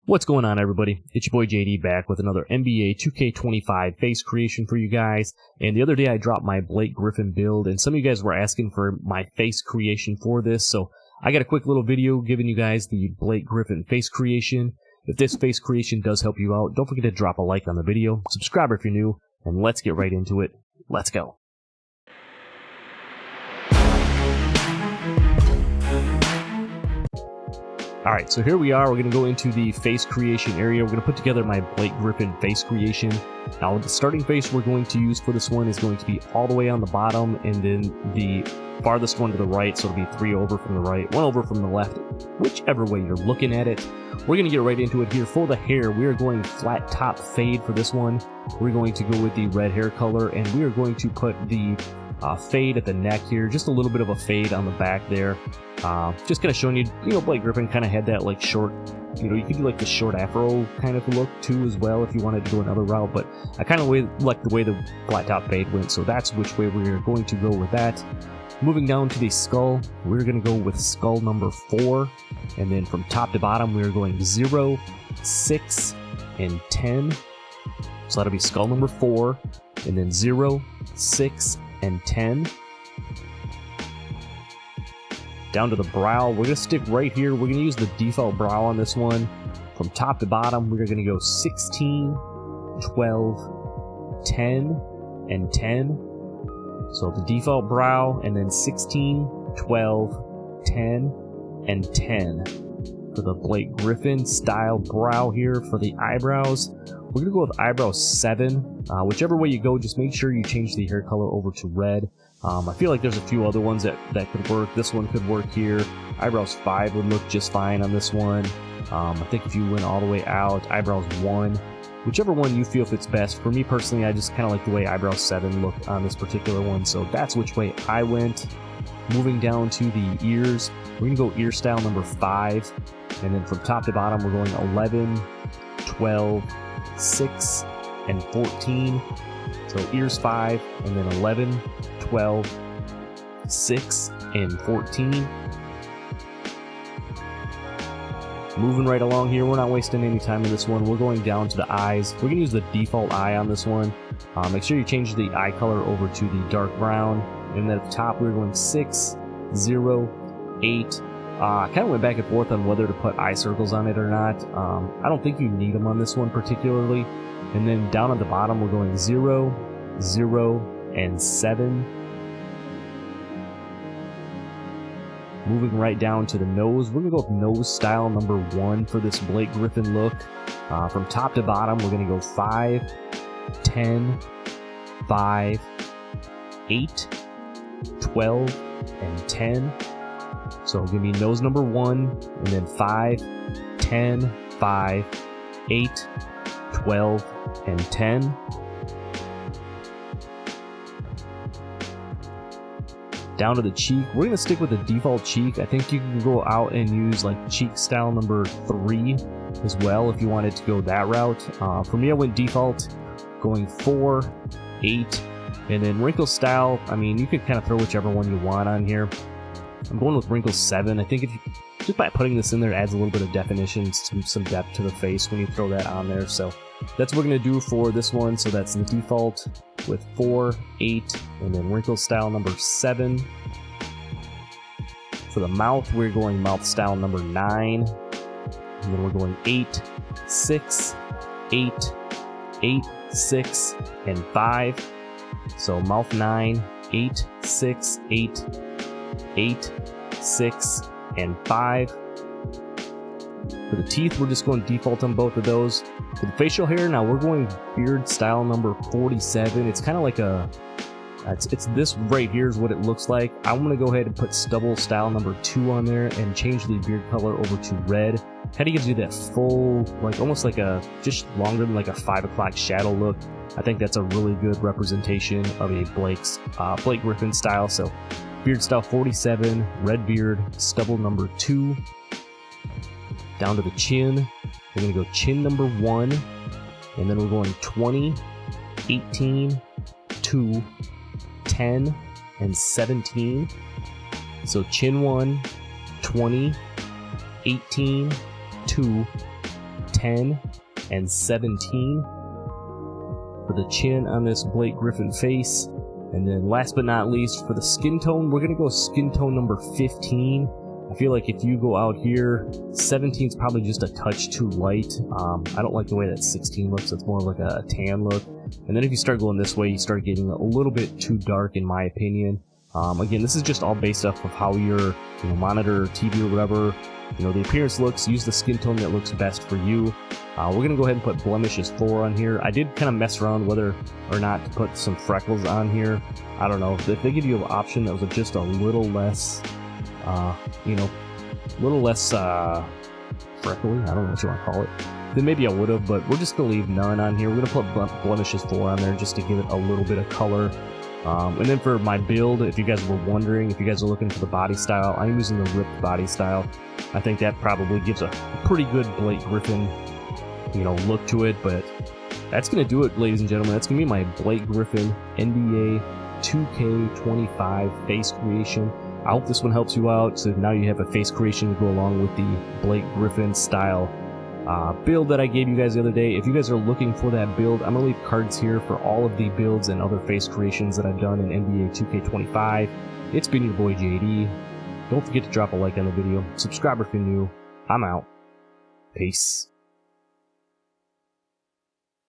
What's going on, everybody? It's your boy JD back with another NBA 2K25 face creation for you guys. And the other day I dropped my Blake Griffin build, and some of you guys were asking for my face creation for this, so I got a quick little video giving you guys the Blake Griffin face creation. If this face creation does help you out, don't forget to drop a like on the video, subscribe if you're new, and let's get right into it. Let's go. Alright, so here we are. We're going to go into the face creation area. We're going to put together my Blake Griffin face creation. Now, the starting face we're going to use for this one is going to be all the way on the bottom, and then the farthest one to the right, so it'll be 3 over from the right, 1 over from the left, whichever way you're looking at it. We're going to get right into it here. For the hair, we are going flat top fade for this one. We're going to go with the red hair color, and we are going to put the fade at the neck here, just a little bit of a fade on the back there. Just kind of showing you, Blake Griffin kind of had that like short, you could do like the short afro kind of look too as well if you wanted to go another route, but I kind of like the way the flat top fade went, so that's which way we're going to go with that. Moving down to the skull, we're going to go with skull number 4, and then from top to bottom we're going 0, 6, and 10. So that'll be skull number 4, and then 0, 6, and 10. Down to the brow, we're going to stick right here. We're going to use the default brow on this one. From top to bottom, we're going to go 16, 12, 10, and 10. So the default brow, and then 16, 12, 10, and 10. For the Blake Griffin style brow here for the eyebrows, we're going to go with eyebrow 7. Whichever way you go, just make sure you change the hair color over to red. I feel like there's a few other ones that could work. This one could work here. Eyebrows 5 would look just fine on this one. I think if you went all the way out, eyebrows 1. Whichever one you feel fits best. For me personally, I just kind of like the way eyebrow 7 looked on this particular one, so that's which way I went. Moving down to the ears, we're going to go ear style number 5. And then from top to bottom, we're going 11, 12, 6, and 14. So ears 5, and then 11, 12, 6, and 14. Moving right along here, we're not wasting any time in this one. We're going down to the eyes. We're going to use the default eye on this one. Make sure you change the eye color over to the dark brown. And then at the top, we're going 6, 0, 8. I kind of went back and forth on whether to put eye circles on it or not. I don't think you need them on this one particularly. And then down at the bottom, we're going 0, 0, and 7. Moving right down to the nose, we're going to go with nose style number 1 for this Blake Griffin look. From top to bottom, we're going to go 5, 10, 5, 8, 12, and 10. So give me nose number 1, and then 5, 10, 5, 8, 12, and 10. Down to the cheek, we're going to stick with the default cheek. I think you can go out and use like cheek style number 3 as well if you wanted to go that route. For me, I went default, going 4, 8, and then Wrinkles style. I mean, you could kind of throw whichever one you want on here. I'm going with Wrinkles 7. I think if you, just by putting this in there, it adds a little bit of definition, some depth to the face when you throw that on there. So that's what we're going to do for this one. So that's the default with 4, 8, and then Wrinkles style number 7. For the mouth, we're going mouth style number 9. And then we're going 8, 6, 8, 8, 6, and 5. So mouth 9, 8, 6, 8, 8, 6, and 5. For the teeth, we're just going default on both of those. For the facial hair, now we're going beard style number 47. It's kind of like a, it's this right here is what it looks like. I'm going to go ahead and put stubble style number 2 on there and change the beard color over to red. Kind of gives you that full, like almost like a, just longer than like a 5 o'clock shadow look. I think that's a really good representation of a Blake Griffin style. So beard style 47, red beard, stubble number 2. Down to the chin, we're going to go chin number 1, and then we're going 20, 18, 2, 10, and 17. So chin 1, 20, 18, 2, 10 and 17 for the chin on this Blake Griffin face. And then last but not least, for the skin tone, we're going to go skin tone number 15. I feel like if you go out here, 17 is probably just a touch too light. I don't like the way that 16 looks. It's more like a tan look. And then if you start going this way, you start getting a little bit too dark, in my opinion. Again, this is just all based off of how your monitor, TV, or whatever, the appearance looks. Use the skin tone that looks best for you. We're going to go ahead and put Blemishes 4 on here. I did kind of mess around whether or not to put some freckles on here. I don't know. If they give you an option that was just a little less, freckly, I don't know what you want to call it, then maybe I would have, but we're just going to leave none on here. We're going to put Blemishes 4 on there just to give it a little bit of color. And then for my build, if you guys were wondering, if you guys are looking for the body style, I'm using the ripped body style. I think that probably gives a pretty good Blake Griffin, look to it. But that's going to do it, ladies and gentlemen. That's going to be my Blake Griffin NBA 2K25 face creation. I hope this one helps you out. So now you have a face creation to go along with the Blake Griffin style build that I gave you guys the other day. If you guys are looking for that build, I'm going to leave cards here for all of the builds and other face creations that I've done in NBA 2K25. It's been your boy JD. Don't forget to drop a like on the video. Subscribe if you're new. I'm out. Peace.